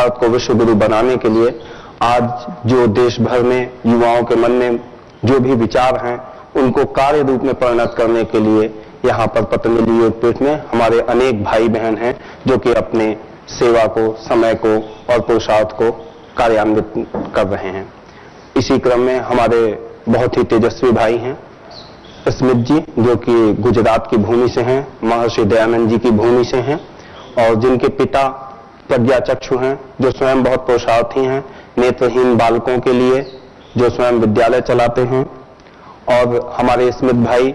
भारत को विश्व गुरु बनाने के लिए आज जो देश भर में युवाओं के मन में जो भी विचार हैं उनको कार्य रूप में परिणत करने के लिए यहाँ पर पतंजलि योगपीठ में हमारे अनेक भाई बहन हैं जो कि अपने सेवा को, समय को और पुरुषार्थ को कार्यान्वित कर रहे हैं। इसी क्रम में हमारे बहुत ही तेजस्वी भाई हैं स्मित जी, जो कि गुजरात की भूमि से हैं, महर्षि दयानंद जी की भूमि से हैं और जिनके पिता प्रज्ञाचक्षु हैं, जो स्वयं बहुत पुरुषार्थी हैं, नेत्रहीन बालकों के लिए जो स्वयं विद्यालय चलाते हैं। और हमारे स्मित भाई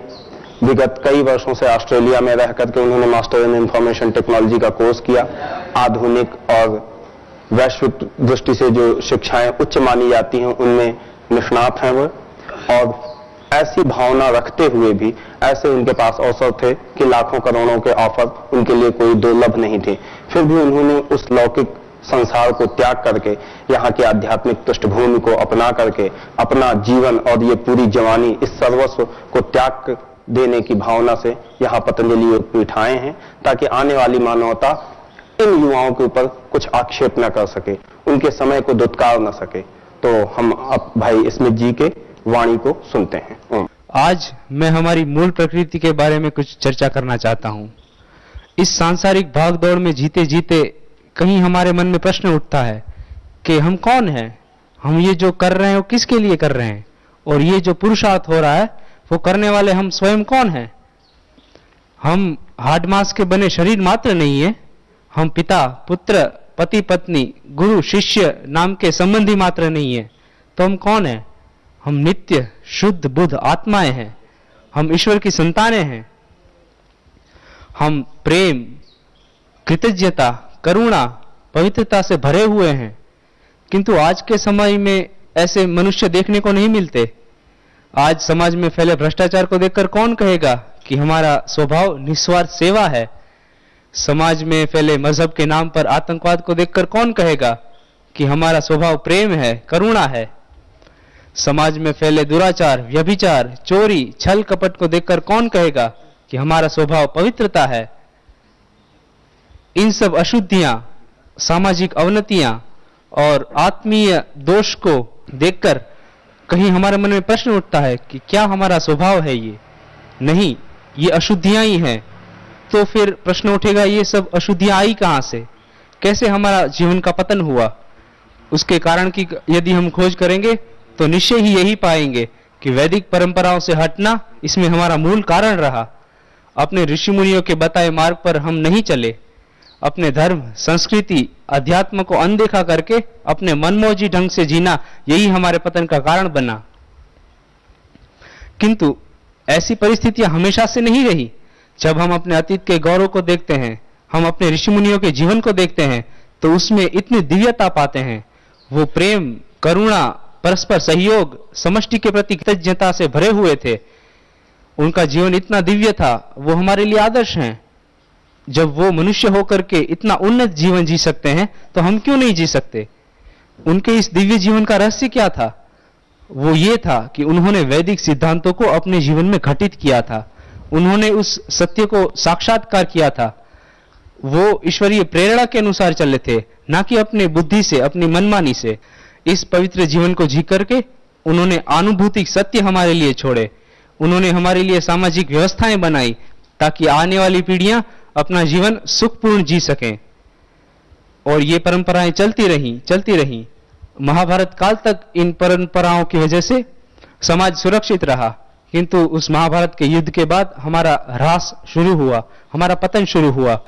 विगत कई वर्षों से ऑस्ट्रेलिया में रह करके उन्होंने मास्टर इन इंफॉर्मेशन टेक्नोलॉजी का कोर्स किया। आधुनिक और वैश्विक दृष्टि से जो शिक्षाएं उच्च मानी जाती हैं उनमें निष्णात हैं वो, और ऐसी भावना रखते हुए भी ऐसे उनके पास अवसर थे कि लाखों करोड़ों के ऑफर उनके लिए कोई दुर्लभ नहीं थे, फिर भी उन्होंने उस लौकिक संसार को त्याग करके यहाँ की आध्यात्मिक पृष्ठभूमि को अपना करके अपना जीवन और ये पूरी जवानी इस सर्वस्व को त्याग देने की भावना से यहाँ पतंजलि योगपीठ आए हैं, ताकि आने वाली मानवता इन युवाओं के ऊपर कुछ आक्षेप न कर सके, उनके समय को दुत्कार न सके। तो हम अब भाई स्मित जी के वाणी को सुनते हैं। आज मैं हमारी मूल प्रकृति के बारे में कुछ चर्चा करना चाहता हूं। इस सांसारिक भागदौड़ में जीते जीते कहीं हमारे मन में प्रश्न उठता है कि हम कौन हैं, हम ये जो कर रहे हैं वो किसके लिए कर रहे हैं, और ये जो पुरुषार्थ हो रहा है वो करने वाले हम स्वयं कौन हैं। हम हाड मांस के बने शरीर मात्र नहीं है, हम पिता पुत्र पति पत्नी गुरु शिष्य नाम के संबंधी मात्र नहीं है। तो हम कौन हैं? हम नित्य शुद्ध बुद्ध आत्माएं हैं, हम ईश्वर की संतानें हैं। हम प्रेम, कृतज्ञता, करुणा, पवित्रता से भरे हुए हैं, किंतु आज के समय में ऐसे मनुष्य देखने को नहीं मिलते। आज समाज में फैले भ्रष्टाचार को देखकर कौन कहेगा कि हमारा स्वभाव निस्वार्थ सेवा है। समाज में फैले मजहब के नाम पर आतंकवाद को देखकर कौन कहेगा कि हमारा स्वभाव प्रेम है, करुणा है। समाज में फैले दुराचार, व्यभिचार, चोरी, छल कपट को देखकर कौन कहेगा कि हमारा स्वभाव पवित्रता है। इन सब अशुद्धियां, सामाजिक अवनतियां और आत्मीय दोष को देखकर कहीं हमारे मन में प्रश्न उठता है कि क्या हमारा स्वभाव है ये? नहीं, ये अशुद्धियां ही हैं। तो फिर प्रश्न उठेगा, ये सब अशुद्धियां आई कहां से, कैसे हमारा जीवन का पतन हुआ? उसके कारण की यदि हम खोज करेंगे तो निश्चय ही यही पाएंगे कि वैदिक परंपराओं से हटना इसमें हमारा मूल कारण रहा। अपने ऋषि मुनियों के बताए मार्ग पर हम नहीं चले, अपने धर्म, संस्कृति, अध्यात्म को अनदेखा करके अपने मनमौजी ढंग से जीना यही हमारे पतन का कारण बना। किंतु ऐसी परिस्थितियां हमेशा से नहीं रही। जब हम अपने अतीत के गौरव को देखते हैं, हम अपने ऋषि मुनियों के जीवन को देखते हैं, तो उसमें इतनी दिव्यता पाते हैं। वो प्रेम, करुणा, परस्पर सहयोग, समष्टि के प्रति कृतज्ञता से भरे हुए थे। उनका जीवन इतना दिव्य था, वो हमारे लिए आदर्श हैं। जब वो मनुष्य होकर के इतना उन्नत जीवन जी सकते हैं तो हम क्यों नहीं जी सकते? उनके इस दिव्य जीवन का रहस्य क्या था? वो ये था कि उन्होंने वैदिक सिद्धांतों को अपने जीवन में घटित किया था। उन्होंने उस सत्य को साक्षात्कार किया था। वो ईश्वरीय प्रेरणा के अनुसार चले थे, ना कि अपने बुद्धि से, अपनी मनमानी से। इस पवित्र जीवन को जी करके उन्होंने अनुभूतिक सत्य हमारे लिए छोड़े। उन्होंने हमारे लिए सामाजिक व्यवस्थाएं बनाई ताकि आने वाली पीढ़ियां अपना जीवन सुखपूर्ण जी सकें। और ये परंपराएं चलती रहीं। महाभारत काल तक इन परंपराओं की वजह से समाज सुरक्षित रहा, किंतु उस महाभारत के युद्ध के बाद हमारा ह्रास शुरू हुआ, हमारा पतन शुरू हुआ।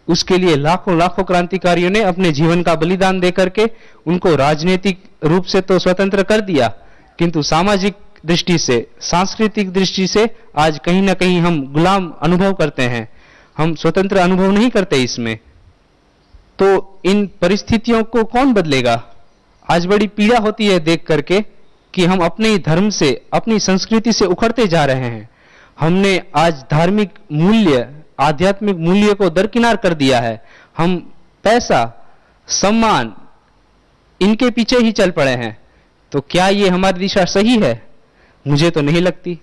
उसके लिए लाखों लाखों क्रांतिकारियों ने अपने जीवन का बलिदान देकर के उनको राजनीतिक रूप से तो स्वतंत्र कर दिया, किंतु सामाजिक दृष्टि से, सांस्कृतिक दृष्टि से आज कहीं ना कहीं हम गुलाम अनुभव करते हैं। हम स्वतंत्र अनुभव नहीं करते इसमें। तो इन परिस्थितियों को कौन बदलेगा? आज बड़ी पीड़ा होती है देख करके कि हम अपने ही धर्म से, अपनी संस्कृति से उखड़ते जा रहे हैं। हमने आज धार्मिक मूल्य, आध्यात्मिक मूल्य को दरकिनार कर दिया है। हम पैसा, सम्मान, इनके पीछे ही चल पड़े हैं। तो क्या ये हमारी दिशा सही है? मुझे तो नहीं लगती।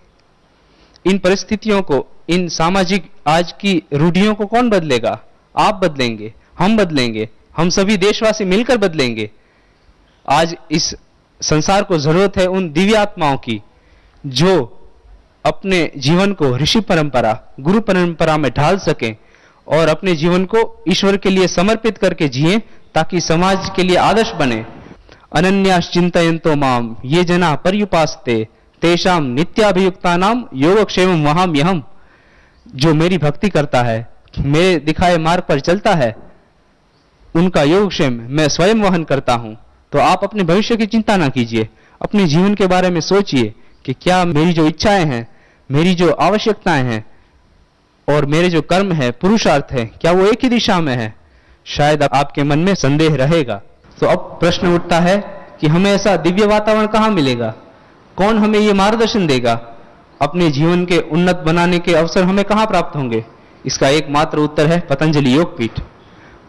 इन परिस्थितियों को, इन सामाजिक आज की रूढ़ियों को कौन बदलेगा? आप बदलेंगे, हम बदलेंगे, हम सभी देशवासी मिलकर बदलेंगे। आज इस संसार को जरूरत है उन दिव्य आत्माओं की जो अपने जीवन को ऋषि परंपरा, गुरु परंपरा में ढाल सकें और अपने जीवन को ईश्वर के लिए समर्पित करके जिए, ताकि समाज के लिए आदर्श बने। अनन्यास चिंतयन्तो माम ये जना पर्युपासते तेषाम नित्याभियुक्तानाम योगक्षेमं वहाम्यहम्। जो मेरी भक्ति करता है, मेरे दिखाए मार्ग पर चलता है, उनका योगक्षेम मैं स्वयं वहन करता हूं। तो आप अपने भविष्य की चिंता ना कीजिए, अपने जीवन के बारे में सोचिए कि क्या मेरी जो इच्छाएं हैं, मेरी जो आवश्यकताएं हैं और मेरे जो कर्म है, पुरुषार्थ है, क्या वो एक ही दिशा में है? शायद आपके मन में संदेह रहेगा। तो अब प्रश्न उठता है कि हमें ऐसा दिव्य वातावरण कहां मिलेगा? कौन हमें ये मार्गदर्शन देगा? अपने जीवन के उन्नत बनाने के अवसर हमें कहां प्राप्त होंगे? इसका एकमात्र उत्तर है पतंजलि योगपीठ।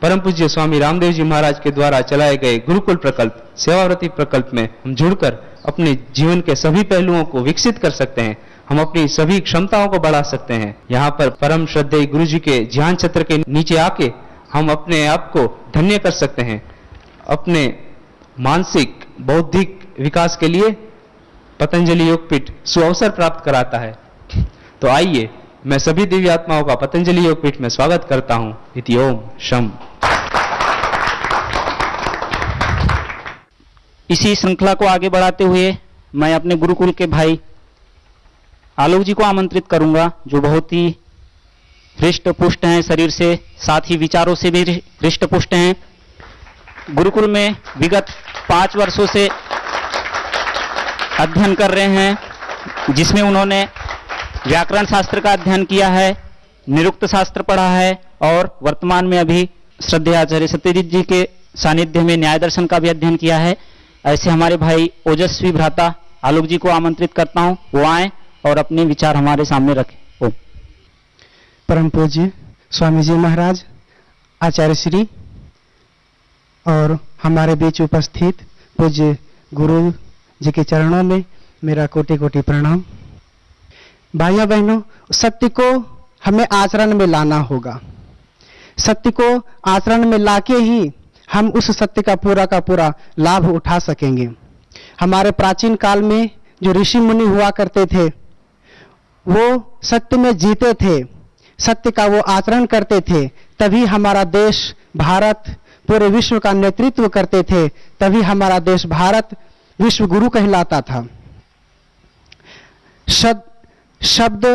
परम पूज्य स्वामी रामदेव जी महाराज के द्वारा चलाए गए गुरुकुल प्रकल्प, सेवाव्रती प्रकल्प में हम जुड़कर अपने जीवन के सभी पहलुओं को विकसित कर सकते हैं। हम अपनी सभी क्षमताओं को बढ़ा सकते हैं। यहाँ पर परम श्रद्धेय गुरु जी के ध्यान छत्र के नीचे आके हम अपने आप को धन्य कर सकते हैं। अपने मानसिक बौद्धिक विकास के लिए पतंजलि योगपीठ सुअवसर प्राप्त कराता है। तो आइए मैं सभी दिव्य आत्माओं का पतंजलि योगपीठ में स्वागत करता हूं। इति ओम शम। इसी श्रृंखला को आगे बढ़ाते हुए मैं अपने गुरुकुल के भाई आलोक जी को आमंत्रित करूंगा, जो बहुत ही हृष्ट पुष्ट हैं शरीर से, साथ ही विचारों से भी हृष्ट पुष्ट हैं। गुरुकुल में विगत 5 वर्षों से अध्ययन कर रहे हैं, जिसमें उन्होंने व्याकरण शास्त्र का अध्ययन किया है, निरुक्त शास्त्र पढ़ा है और वर्तमान में अभी श्रद्धेय आचार्य सत्यजीत जी के सानिध्य में न्याय दर्शन का भी अध्ययन किया है। ऐसे हमारे भाई ओजस्वी भ्राता आलोक जी को आमंत्रित करता हूं, वो आए और अपने विचार हमारे सामने रखें। ओम। परम पूज्य स्वामी जी महाराज, आचार्य श्री और हमारे बीच उपस्थित पूज्य गुरु जी के चरणों में मेरा कोटि कोटि प्रणाम। भाइयों बहनों, सत्य को हमें आचरण में लाना होगा। सत्य को आचरण में लाके ही हम उस सत्य का पूरा लाभ उठा सकेंगे। हमारे प्राचीन काल में जो ऋषि मुनि हुआ करते थे, वो सत्य में जीते थे, सत्य का वो आचरण करते थे, तभी हमारा देश भारत पूरे विश्व का नेतृत्व करते थे, तभी हमारा देश भारत विश्व गुरु कहलाता था। शब्द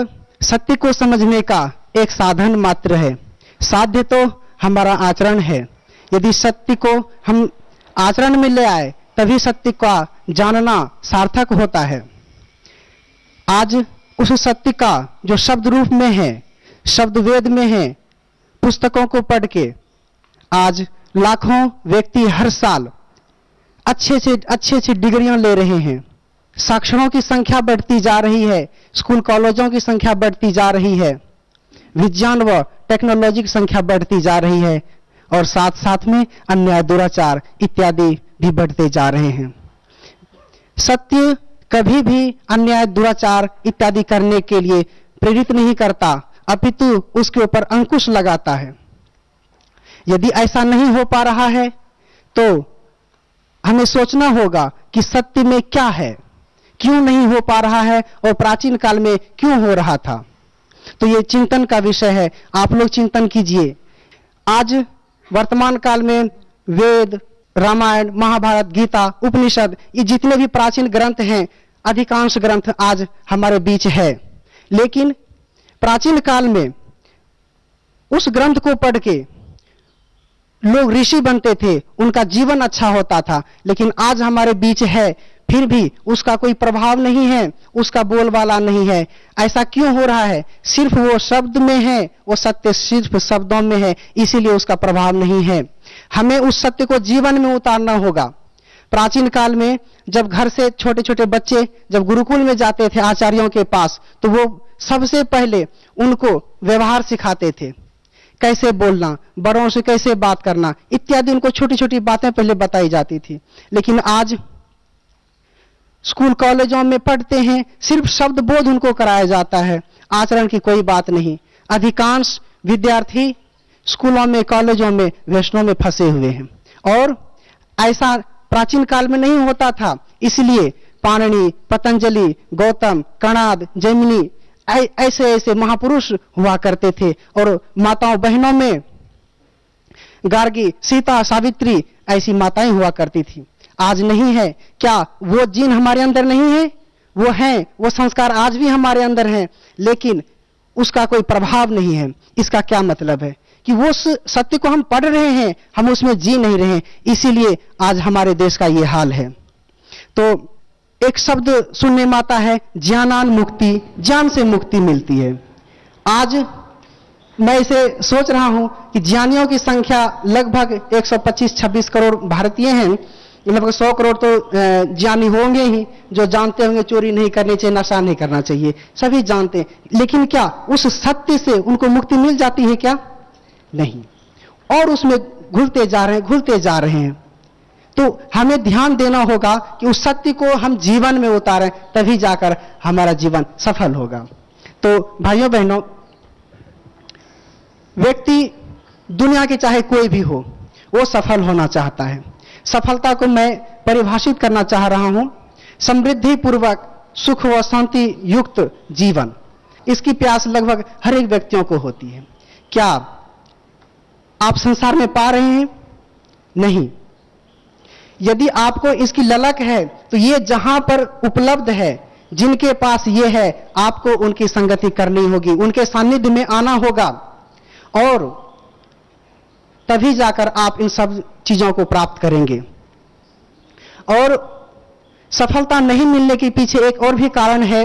सत्य को समझने का एक साधन मात्र है, साध्य तो हमारा आचरण है। यदि सत्य को हम आचरण में ले आए, तभी सत्य का जानना सार्थक होता है। आज उस सत्य का जो शब्द रूप में है, शब्द वेद में है, पुस्तकों को पढ़ के आज लाखों व्यक्ति हर साल अच्छे से डिग्रियां ले रहे हैं। साक्षरों की संख्या बढ़ती जा रही है, स्कूल कॉलेजों की संख्या बढ़ती जा रही है, विज्ञान व टेक्नोलॉजी की संख्या बढ़ती जा रही है और साथ साथ में अन्याय, दुराचार इत्यादि भी बढ़ते जा रहे हैं। सत्य कभी भी अन्याय, दुराचार इत्यादि करने के लिए प्रेरित नहीं करता, अपितु उसके ऊपर अंकुश लगाता है। यदि ऐसा नहीं हो पा रहा है तो हमें सोचना होगा कि सत्य में क्या है, क्यों नहीं हो पा रहा है और प्राचीन काल में क्यों हो रहा था। तो ये चिंतन का विषय है, आप लोग चिंतन कीजिए। आज वर्तमान काल में वेद, रामायण, महाभारत, गीता, उपनिषद, ये जितने भी प्राचीन ग्रंथ हैं, अधिकांश ग्रंथ आज हमारे बीच है। लेकिन प्राचीन काल में उस ग्रंथ को पढ़ के लोग ऋषि बनते थे, उनका जीवन अच्छा होता था। लेकिन आज हमारे बीच है, फिर भी उसका कोई प्रभाव नहीं है, उसका बोलबाला नहीं है। ऐसा क्यों हो रहा है? सिर्फ वो शब्द में है, वो सत्य सिर्फ शब्दों में है, इसीलिए उसका प्रभाव नहीं है। हमें उस सत्य को जीवन में उतारना होगा। प्राचीन काल में जब घर से छोटे छोटे बच्चे जब गुरुकुल में जाते थे आचार्यों के पास, तो वो सबसे पहले उनको व्यवहार सिखाते थे, कैसे बोलना, बड़ों से कैसे बात करना इत्यादि, उनको छोटी छोटी बातें पहले बताई जाती थी। लेकिन आज स्कूल कॉलेजों में पढ़ते हैं, सिर्फ शब्द बोध उनको कराया जाता है, आचरण की कोई बात नहीं। अधिकांश विद्यार्थी स्कूलों में, कॉलेजों में, व्यसनों में फंसे हुए हैं। और ऐसा प्राचीन काल में नहीं होता था, इसलिए पाणिनि, पतंजलि, गौतम, कणाद, जैमिनी ऐसे ऐसे महापुरुष हुआ करते थे। और माताओं बहनों में गार्गी, सीता, सावित्री ऐसी माताएं हुआ करती थी। आज नहीं है। क्या वो जीन हमारे अंदर नहीं है? वो हैं, वो संस्कार आज भी हमारे अंदर हैं, लेकिन उसका कोई प्रभाव नहीं है। इसका क्या मतलब है कि वो सत्य को हम पढ़ रहे हैं, हम उसमें जी नहीं रहे हैं, इसीलिए आज हमारे देश का ये हाल है। तो एक शब्द सुनने में आता है, ज्ञानान मुक्ति, ज्ञान से मुक्ति मिलती है। आज मैं इसे सोच रहा हूं कि ज्ञानियों की संख्या लगभग 125-26 करोड़ भारतीय हैं। लगभग 100 करोड़ तो ज्ञानी होंगे ही, जो जानते होंगे चोरी नहीं करनी चाहिए, नशा नहीं करना चाहिए, सभी जानते हैं। लेकिन क्या उस सत्य से उनको मुक्ति मिल जाती है क्या? नहीं, और उसमें घुलते जा रहे हैं। तो हमें ध्यान देना होगा कि उस सत्य को हम जीवन में उतारें, तभी जाकर हमारा जीवन सफल होगा। तो भाइयों बहनों, व्यक्ति दुनिया के चाहे कोई भी हो, वो सफल होना चाहता है। सफलता को मैं परिभाषित करना चाह रहा हूं, समृद्धि पूर्वक सुख व शांति युक्त जीवन। इसकी प्यास लगभग हर एक व्यक्तियों को होती है। क्या आप संसार में पा रहे हैं? नहीं। यदि आपको इसकी ललक है तो ये जहां पर उपलब्ध है, जिनके पास ये है, आपको उनकी संगति करनी होगी, उनके सानिध्य में आना होगा, और तभी जाकर आप इन सब चीजों को प्राप्त करेंगे। और सफलता नहीं मिलने के पीछे एक और भी कारण है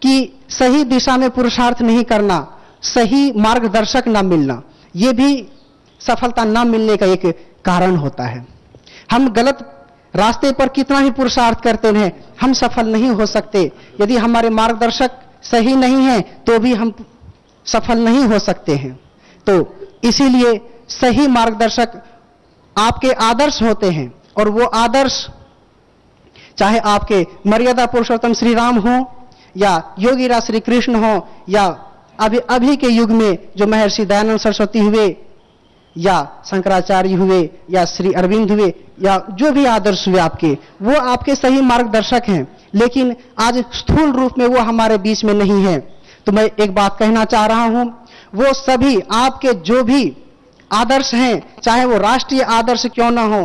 कि सही दिशा में पुरुषार्थ नहीं करना, सही मार्गदर्शक न मिलना, यह भी सफलता न मिलने का एक कारण होता है। हम गलत रास्ते पर कितना ही पुरुषार्थ करते हैं, हम सफल नहीं हो सकते। यदि हमारे मार्गदर्शक सही नहीं है तो भी हम सफल नहीं हो सकते हैं। तो इसीलिए सही मार्गदर्शक आपके आदर्श होते हैं, और वो आदर्श चाहे आपके मर्यादा पुरुषोत्तम श्री राम हो, या योगीराज श्री कृष्ण हो, या अभी के युग में जो महर्षि दयानंद सरस्वती हुए, या शंकराचार्य हुए, या श्री अरविंद हुए, या जो भी आदर्श हुए आपके, वो आपके सही मार्गदर्शक हैं। लेकिन आज स्थूल रूप में वो हमारे बीच में नहीं है। तो मैं एक बात कहना चाह रहा हूं, वो सभी आपके जो भी आदर्श हैं, चाहे वो राष्ट्रीय आदर्श क्यों ना हो,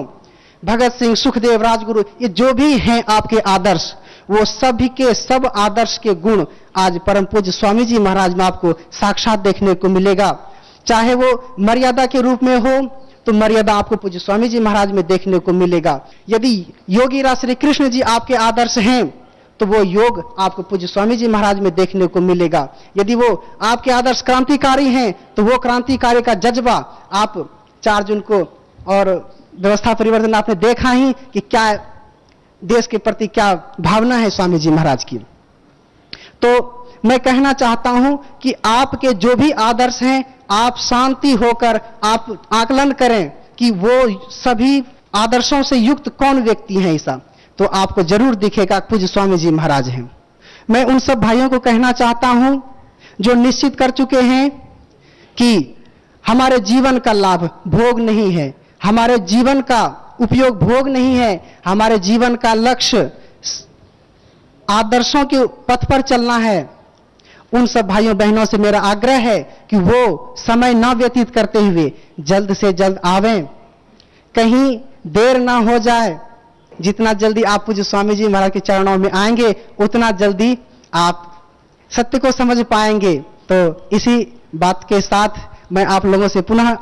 भगत सिंह, सुखदेव, राजगुरु, ये जो भी हैं आपके आदर्श, वो सभी के सब आदर्श के गुण आज परम पूज्य स्वामी जी महाराज में आपको साक्षात देखने को मिलेगा। चाहे वो मर्यादा के रूप में हो तो मर्यादा आपको पूज्य स्वामी जी महाराज में देखने को मिलेगा। यदि योगीराज श्री कृष्ण जी आपके आदर्श हैं तो वो योग आपको पूज्य स्वामी जी महाराज में देखने को मिलेगा। यदि वो आपके आदर्श क्रांतिकारी हैं तो वो क्रांतिकारी का जज्बा आप 4 जून को और व्यवस्था परिवर्तन आपने देखा ही कि क्या देश के प्रति क्या भावना है स्वामी जी महाराज की। तो मैं कहना चाहता हूं कि आपके जो भी आदर्श हैं, आप शांति होकर आप आकलन करें कि वो सभी आदर्शों से युक्त कौन व्यक्ति है ऐसा, तो आपको जरूर दिखेगा पूज्य स्वामी जी महाराज हैं। मैं उन सब भाइयों को कहना चाहता हूं जो निश्चित कर चुके हैं कि हमारे जीवन का लाभ भोग नहीं है, हमारे जीवन का उपयोग भोग नहीं है, हमारे जीवन का लक्ष्य आदर्शों के पथ पर चलना है। उन सब भाइयों बहनों से मेरा आग्रह है कि वो समय ना व्यतीत करते हुए जल्द से जल्द आवें, कहीं देर ना हो जाए। जितना जल्दी आप पूज्य स्वामी जी महाराज के चरणों में आएंगे उतना जल्दी आप सत्य को समझ पाएंगे। तो इसी बात के साथ मैं आप लोगों से पुनः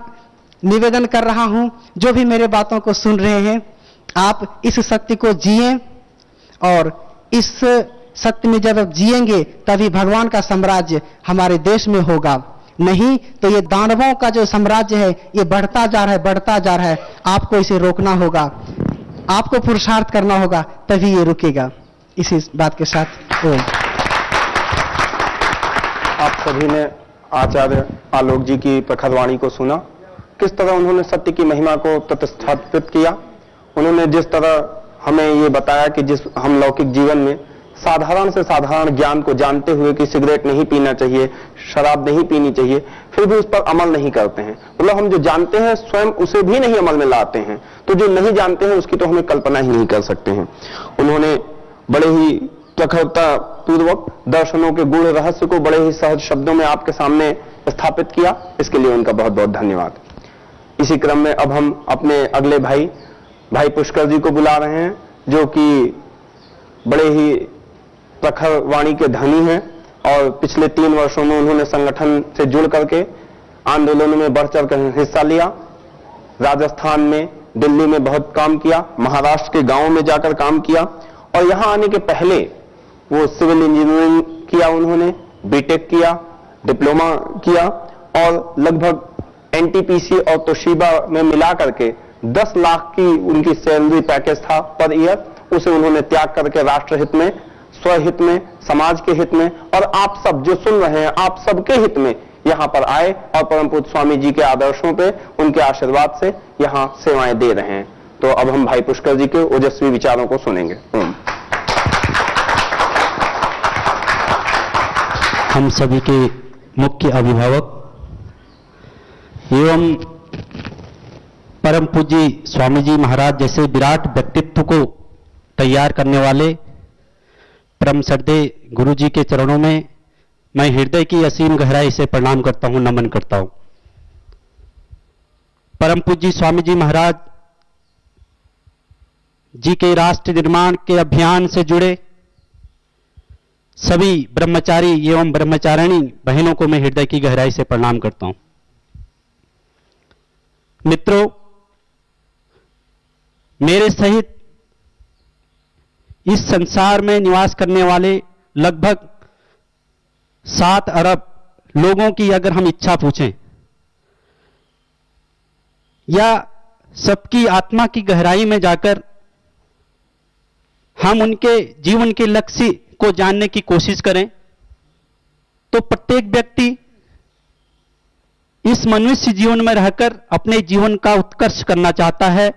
निवेदन कर रहा हूं, जो भी मेरे बातों को सुन रहे हैं, आप इस सत्य को जिएं, और इस सत्य में जब आप जिएंगे तभी भगवान का साम्राज्य हमारे देश में होगा। नहीं तो ये दानवों का जो साम्राज्य है ये बढ़ता जा रहा है, बढ़ता जा रहा है। आपको इसे रोकना होगा, आपको पुरुषार्थ करना होगा, तभी ये रुकेगा। इसी बात के साथ आप सभी ने आचार्य आलोक जी की प्रखर वाणी को सुना, किस तरह उन्होंने सत्य की महिमा को प्रतिष्ठापित किया। उन्होंने जिस तरह हमें ये बताया कि जिस हम लौकिक जीवन में साधारण से साधारण ज्ञान को जानते हुए कि सिगरेट नहीं पीना चाहिए, शराब नहीं पीनी चाहिए, फिर भी उस पर अमल नहीं करते हैं। मतलब हम जो जानते हैं स्वयं उसे भी नहीं अमल में लाते हैं, तो जो नहीं जानते हैं उसकी तो हमें कल्पना ही नहीं कर सकते हैं। उन्होंने बड़े ही प्रखरता पूर्वक दर्शनों के गूढ़ रहस्य को बड़े ही सहज शब्दों में आपके सामने स्थापित किया, इसके लिए उनका बहुत बहुत धन्यवाद। इसी क्रम में अब हम अपने अगले भाई पुष्कर जी को बुला रहे हैं, जो कि बड़े ही प्रखर वाणी के धनी हैं और पिछले 3 वर्षों में उन्होंने संगठन से जुड़ करके आंदोलनों में बढ़ चढ़ कर हिस्सा लिया। राजस्थान में, दिल्ली में बहुत काम किया, महाराष्ट्र के गांवों में जाकर काम किया और यहां आने के पहले वो सिविल इंजीनियरिंग किया, उन्होंने बीटेक किया, डिप्लोमा किया और लगभग एनटीपीसी और तोशिबा में मिला करके 10 लाख की उनकी सैलरी पैकेज था पर ईयर, उसे उन्होंने त्याग करके राष्ट्रहित में, स्वहित में, समाज के हित में और आप सब जो सुन रहे हैं आप सबके हित में यहां पर आए और परम पूज्य स्वामी जी के आदर्शों पे, उनके आशीर्वाद से यहां सेवाएं दे रहे हैं। तो अब हम भाई पुष्कर जी के ओजस्वी विचारों को सुनेंगे। हम सभी के मुख्य अभिभावक एवं परम पूज्य स्वामी जी महाराज जैसे विराट व्यक्तित्व को तैयार करने वाले परम श्रद्धेय गुरु जी के चरणों में मैं हृदय की असीम गहराई से प्रणाम करता हूं, नमन करता हूं। परम पूज्य स्वामी जी महाराज जी के राष्ट्र निर्माण के अभियान से जुड़े सभी ब्रह्मचारी एवं ब्रह्मचारिणी बहनों को मैं हृदय की गहराई से प्रणाम करता हूं। मित्रों, मेरे सहित इस संसार में निवास करने वाले लगभग 7 अरब लोगों की अगर हम इच्छा पूछें या सबकी आत्मा की गहराई में जाकर हम उनके जीवन के लक्ष्य को जानने की कोशिश करें, तो प्रत्येक व्यक्ति इस मनुष्य जीवन में रहकर अपने जीवन का उत्कर्ष करना चाहता है,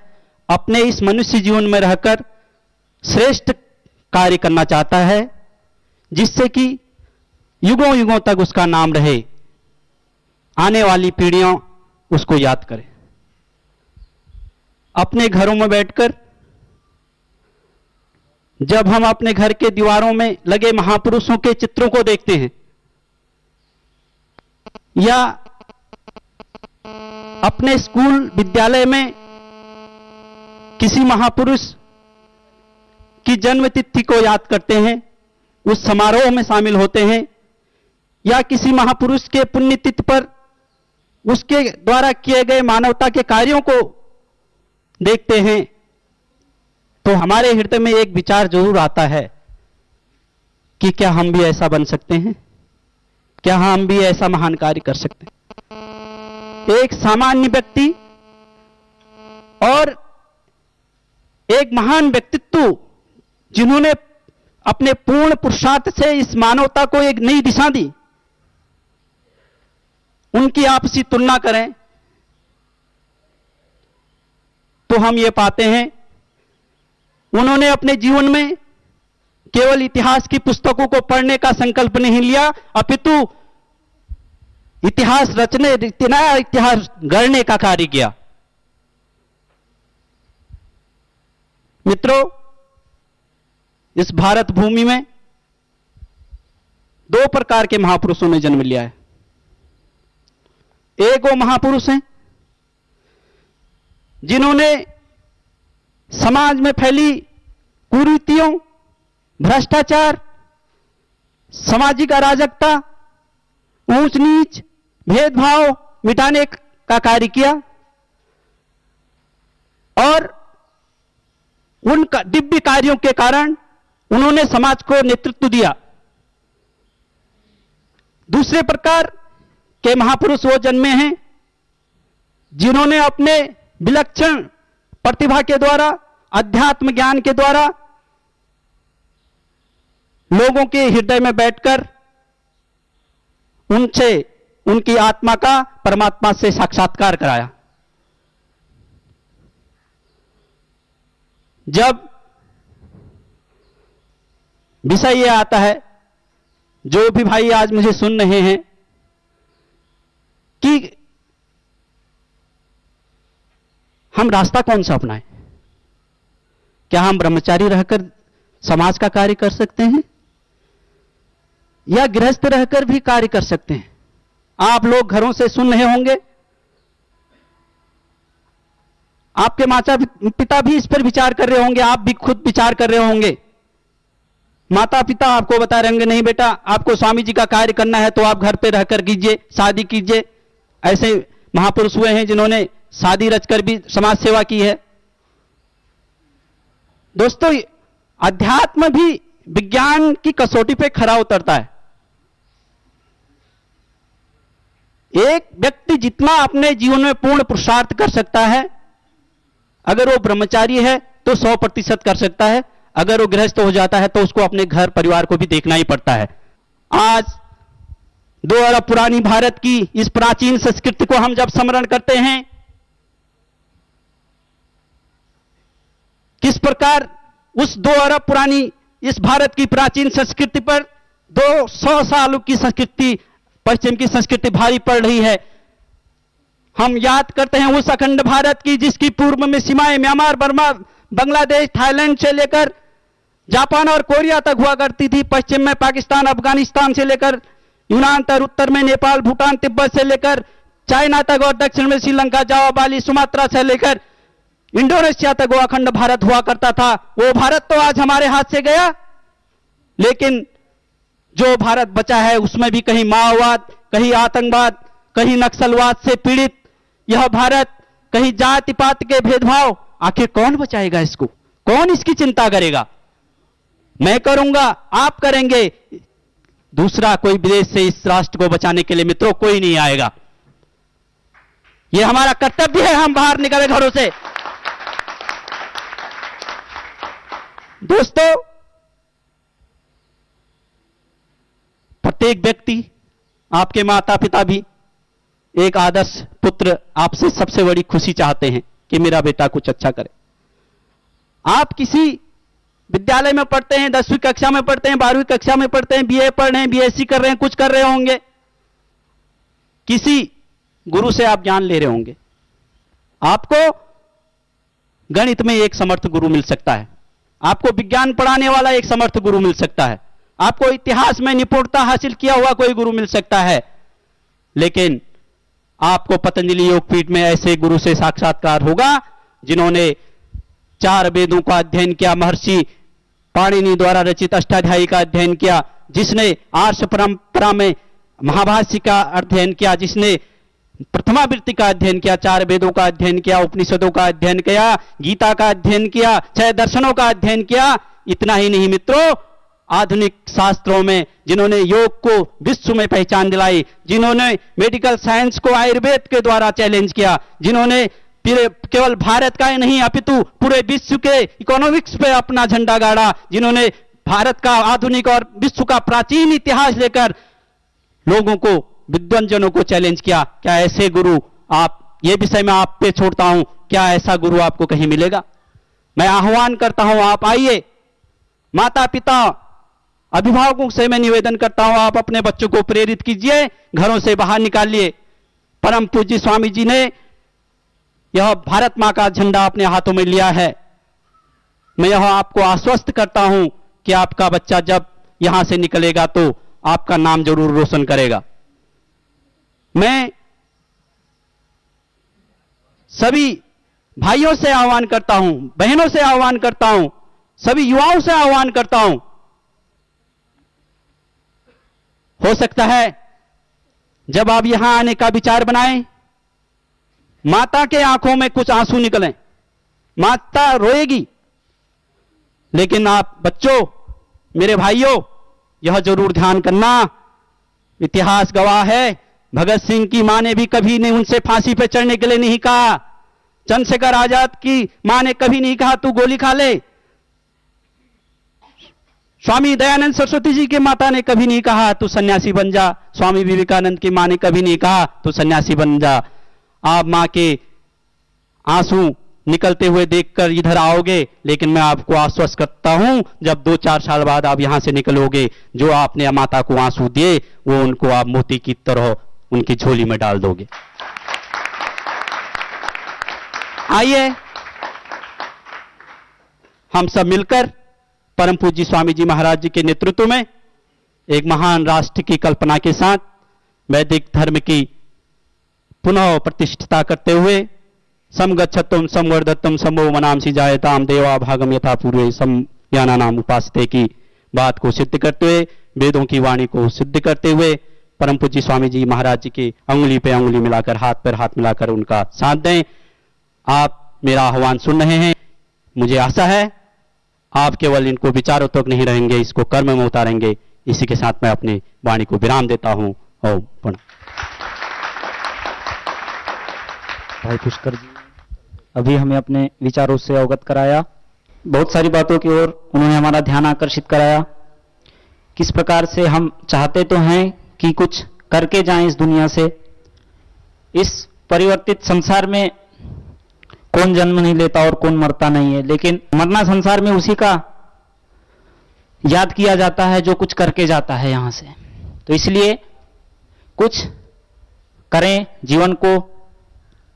अपने इस मनुष्य जीवन में रहकर श्रेष्ठ कार्य करना चाहता है, जिससे कि युगों युगों तक उसका नाम रहे, आने वाली पीढ़ियां उसको याद करें। अपने घरों में बैठकर जब हम अपने घर के दीवारों में लगे महापुरुषों के चित्रों को देखते हैं या अपने स्कूल विद्यालय में किसी महापुरुष की जन्म तिथि को याद करते हैं, उस समारोह में शामिल होते हैं या किसी महापुरुष के पुण्यतिथि पर उसके द्वारा किए गए मानवता के कार्यों को देखते हैं, तो हमारे हृदय में एक विचार जरूर आता है कि क्या हम भी ऐसा बन सकते हैं, क्या हम भी ऐसा महान कार्य कर सकते हैं। एक सामान्य व्यक्ति और एक महान व्यक्तित्व जिन्होंने अपने पूर्ण पुरुषार्थ से इस मानवता को एक नई दिशा दी, उनकी आपसी तुलना करें तो हम ये पाते हैं उन्होंने अपने जीवन में केवल इतिहास की पुस्तकों को पढ़ने का संकल्प नहीं लिया, अपितु इतिहास रचने, नया इतिहास गढ़ने का कार्य किया। मित्रों, इस भारत भूमि में 2 प्रकार के महापुरुषों ने जन्म लिया है। एक वो महापुरुष हैं जिन्होंने समाज में फैली कुरीतियों, भ्रष्टाचार, सामाजिक अराजकता, ऊंच नीच, भेदभाव मिटाने का कार्य किया और उन दिव्य कार्यों के कारण उन्होंने समाज को नेतृत्व दिया। दूसरे प्रकार के महापुरुष वो जन्मे हैं जिन्होंने अपने विलक्षण प्रतिभा के द्वारा, अध्यात्म ज्ञान के द्वारा लोगों के हृदय में बैठकर उनसे उनकी आत्मा का परमात्मा से साक्षात्कार कराया। जब विषय यह आता है, जो भी भाई आज मुझे सुन रहे हैं, कि हम रास्ता कौन सा अपनाएं? क्या हम ब्रह्मचारी रहकर समाज का कार्य कर सकते हैं, या गृहस्थ रहकर भी कार्य कर सकते हैं? आप लोग घरों से सुन रहे होंगे, आपके माता पिता भी इस पर विचार कर रहे होंगे, आप भी खुद विचार कर रहे होंगे। माता पिता आपको बता रहे होंगे, नहीं बेटा, आपको स्वामी जी का कार्य करना है तो आप घर पे रहकर कीजिए, शादी कीजिए। ऐसे महापुरुष हुए हैं जिन्होंने शादी रचकर भी समाज सेवा की है। दोस्तों, अध्यात्म भी विज्ञान की कसौटी पे खरा उतरता है। एक व्यक्ति जितना अपने जीवन में पूर्ण पुरुषार्थ कर सकता है, अगर वो ब्रह्मचारी है तो 100% कर सकता है, अगर वो गृहस्थ हो जाता है तो उसको अपने घर परिवार को भी देखना ही पड़ता है। आज 2 अरब पुरानी भारत की इस प्राचीन संस्कृति को हम जब स्मरण करते हैं, किस प्रकार उस 2 अरब पुरानी इस भारत की प्राचीन संस्कृति पर 200 सालों की संस्कृति, पश्चिम की संस्कृति भारी पड़ रही है। हम याद करते हैं उस अखंड भारत की जिसकी पूर्व में सीमाएं म्यांमार, बर्मा, बांग्लादेश, थाईलैंड से लेकर जापान और कोरिया तक हुआ करती थी। पश्चिम में पाकिस्तान, अफगानिस्तान से लेकर यूनान तक, उत्तर में नेपाल, भूटान, तिब्बत से लेकर चाइना तक, और दक्षिण में श्रीलंका, जावा, बाली, सुमात्रा से लेकर इंडोनेशिया तक वो अखंड भारत हुआ करता था। वो भारत तो आज हमारे हाथ से गया, लेकिन जो भारत बचा है उसमें भी कहीं माओवाद, कहीं आतंकवाद, कहीं नक्सलवाद से पीड़ित यह भारत, कहीं जाति पात के भेदभाव। आखिर कौन बचाएगा इसको? कौन इसकी चिंता करेगा? मैं करूंगा, आप करेंगे, दूसरा कोई विदेश से इस राष्ट्र को बचाने के लिए मित्रों कोई नहीं आएगा। यह हमारा कर्तव्य है, हम बाहर निकले घरों से। दोस्तों, प्रत्येक व्यक्ति, आपके माता पिता भी एक आदर्श पुत्र आपसे सबसे बड़ी खुशी चाहते हैं कि मेरा बेटा कुछ अच्छा करे। आप किसी विद्यालय में पढ़ते हैं, 10वीं कक्षा में पढ़ते हैं, 12वीं कक्षा में पढ़ते हैं, बीए पढ़ रहे हैं, बीएससी कर रहे हैं, कुछ कर रहे होंगे, किसी गुरु से आप ज्ञान ले रहे होंगे। आपको गणित में एक समर्थ गुरु मिल सकता है, आपको विज्ञान पढ़ाने वाला एक समर्थ गुरु मिल सकता है, आपको इतिहास में निपुणता हासिल किया हुआ कोई गुरु मिल सकता है, लेकिन आपको पतंजलि योगपीठ में ऐसे गुरु से साक्षात्कार होगा जिन्होंने 4 वेदों का अध्ययन किया, महर्षि पाणिनि द्वारा रचित अष्टाध्यायी का अध्ययन किया, जिसने आर्ष परंपरा में महाभाष्य का अध्ययन किया, जिसने प्रथमावृत्ति का अध्ययन किया, 4 वेदों का अध्ययन किया, उपनिषदों का अध्ययन किया, गीता का अध्ययन किया, 6 दर्शनों का अध्ययन किया। इतना ही नहीं मित्रों, आधुनिक शास्त्रों में जिन्होंने योग को विश्व में पहचान दिलाई, जिन्होंने मेडिकल साइंस को आयुर्वेद के द्वारा चैलेंज किया, जिन्होंने केवल भारत का ही नहीं अपितु पूरे विश्व के इकोनॉमिक्स पे अपना झंडा गाड़ा, जिन्होंने भारत का आधुनिक और विश्व का प्राचीन इतिहास लेकर लोगों को, विद्वानजनों को चैलेंज किया। क्या ऐसे गुरु, आप ये विषय मैं आप पे छोड़ता हूं, क्या ऐसा गुरु आपको कहीं मिलेगा? मैं आह्वान करता हूं, आप आइए। माता पिता, अभिभावकों से मैं निवेदन करता हूं, आप अपने बच्चों को प्रेरित कीजिए, घरों से बाहर निकालिए। परम पूज्य स्वामी जी ने यह भारत मां का झंडा अपने हाथों में लिया है। मैं यह आपको आश्वस्त करता हूं कि आपका बच्चा जब यहां से निकलेगा तो आपका नाम जरूर रोशन करेगा। मैं सभी भाइयों से आह्वान करता हूं, बहनों से आह्वान करता हूं, सभी युवाओं से आह्वान करता हूं, हो सकता है जब आप यहां आने का विचार बनाएं, माता के आंखों में कुछ आंसू निकलें, माता रोएगी, लेकिन आप बच्चों, मेरे भाइयों, यह जरूर ध्यान करना, इतिहास गवाह है, भगत सिंह की मां ने भी कभी नहीं उनसे फांसी पे चढ़ने के लिए नहीं कहा, चंद्रशेखर आजाद की मां ने कभी नहीं कहा तू गोली खा ले, स्वामी दयानंद सरस्वती जी की माता ने कभी नहीं कहा तू सन्यासी बन जा, स्वामी विवेकानंद की मां ने कभी नहीं कहा तू सन्यासी बन जा। आप मां के आंसू निकलते हुए देखकर इधर आओगे, लेकिन मैं आपको आश्वस्त करता हूं जब 2-4 साल बाद आप यहां से निकलोगे, जो आपने माता को आंसू दिए वो उनको आप मोती की तरह उनकी झोली में डाल दोगे। आइए हम सब मिलकर परम पूज्य स्वामी जी महाराज जी के नेतृत्व में एक महान राष्ट्र की कल्पना के साथ वैदिक धर्म की पुनः प्रतिष्ठिता करते हुए समगच्छतुम समवर्धतुम समो मनांसि जायताम देवा भागम यथा पूर्वे सम ज्ञानानाम उपासते की बात को सिद्ध करते हुए, वेदों की वाणी को सिद्ध करते हुए परम पूज्य स्वामी जी महाराज जी की अंगुली पे अंगुली मिलाकर, हाथ पर हाथ मिलाकर उनका साथ दें। आप मेरा आह्वान सुन रहे हैं, मुझे आशा है आप केवल इनको विचारों तक नहीं रहेंगे, इसको कर्म में उतारेंगे। इसी के साथ मैं अपनी वाणी को विराम देता हूं। ओम प्रणाम। भाई पुष्कर जी अभी हमें अपने विचारों से अवगत कराया, बहुत सारी बातों की ओर उन्होंने हमारा ध्यान आकर्षित कराया। किस प्रकार से हम चाहते तो हैं कि कुछ करके जाएं इस दुनिया से। इस परिवर्तित संसार में कौन जन्म नहीं लेता और कौन मरता नहीं है, लेकिन मरना संसार में उसी का याद किया जाता है जो कुछ करके जाता है यहां से। तो इसलिए कुछ करें, जीवन को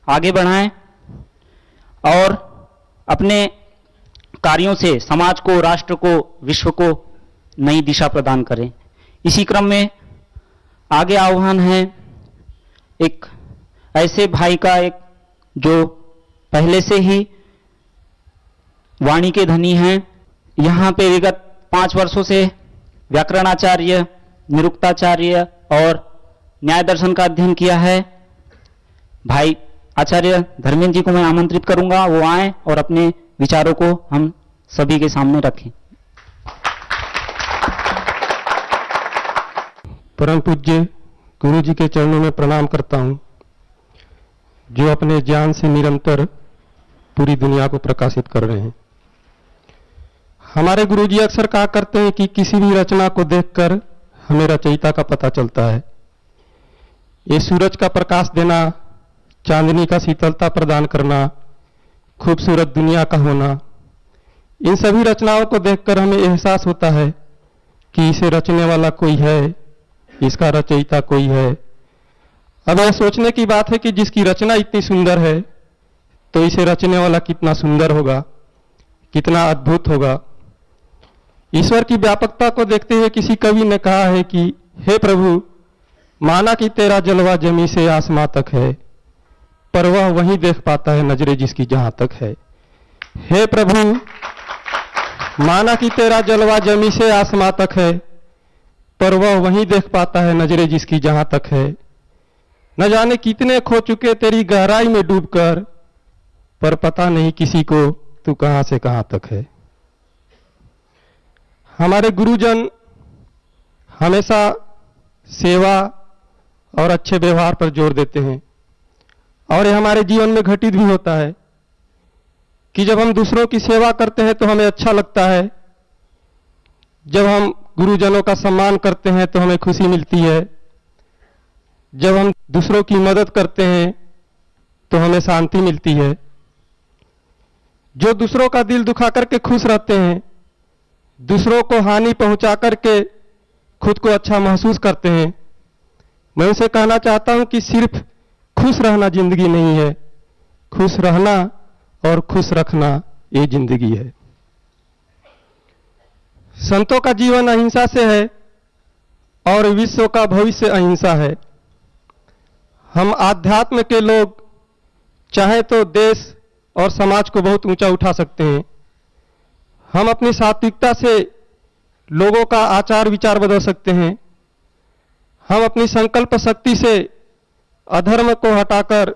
आगे बढ़ाएं और अपने कार्यों से समाज को, राष्ट्र को, विश्व को नई दिशा प्रदान करें। इसी क्रम में आगे आह्वान है एक ऐसे भाई का, एक जो पहले से ही वाणी के धनी हैं। यहां पे विगत 5 वर्षों से व्याकरणाचार्य, निरुक्ताचार्य और न्याय दर्शन का अध्ययन किया है। भाई आचार्य धर्मेंद्र जी को मैं आमंत्रित करूंगा, वो आए और अपने विचारों को हम सभी के सामने रखें। परम पूज्य गुरु जी के चरणों में प्रणाम करता हूं, जो अपने ज्ञान से निरंतर पूरी दुनिया को प्रकाशित कर रहे हैं। हमारे गुरु जी अक्सर कहा करते हैं कि किसी भी रचना को देखकर हमें रचयिता का पता चलता है। ये सूरज का प्रकाश देना, चांदनी का शीतलता प्रदान करना, खूबसूरत दुनिया का होना, इन सभी रचनाओं को देखकर हमें एहसास होता है कि इसे रचने वाला कोई है, इसका रचयिता कोई है। अब यह सोचने की बात है कि जिसकी रचना इतनी सुंदर है तो इसे रचने वाला कितना सुंदर होगा, कितना अद्भुत होगा। ईश्वर की व्यापकता को देखते हुए किसी कवि ने कहा है कि हे प्रभु, माना कि तेरा जलवा जमी से आसमां तक है, पर वह वहीं देख पाता है नजरे जिसकी जहां तक है। हे प्रभु, माना कि तेरा जलवा जमी से आसमां तक है, पर वह वहीं देख पाता है नजरे जिसकी जहां तक है। न जाने कितने खो चुके तेरी गहराई में डूबकर, पर पता नहीं किसी को तू कहां से कहां तक है। हमारे गुरुजन हमेशा सेवा और अच्छे व्यवहार पर जोर देते हैं, और यह हमारे जीवन में घटित भी होता है कि जब हम दूसरों की सेवा करते हैं तो हमें अच्छा लगता है, जब हम गुरुजनों का सम्मान करते हैं तो हमें खुशी मिलती है, जब हम दूसरों की मदद करते हैं तो हमें शांति मिलती है। जो दूसरों का दिल दुखा करके खुश रहते हैं, दूसरों को हानि पहुंचा करके खुद को अच्छा महसूस करते हैं, मैं उनसे कहना चाहता हूं कि सिर्फ खुश रहना जिंदगी नहीं है, खुश रहना और खुश रखना ये जिंदगी है। संतों का जीवन अहिंसा से है और विश्व का भविष्य अहिंसा है। हम आध्यात्म के लोग चाहे तो देश और समाज को बहुत ऊंचा उठा सकते हैं। हम अपनी सात्विकता से लोगों का आचार विचार बदल सकते हैं। हम अपनी संकल्प शक्ति से अधर्म को हटाकर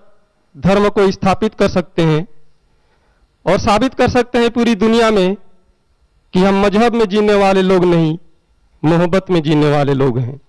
धर्म को स्थापित कर सकते हैं और साबित कर सकते हैं पूरी दुनिया में कि हम मजहब में जीने वाले लोग नहीं, मोहब्बत में जीने वाले लोग हैं।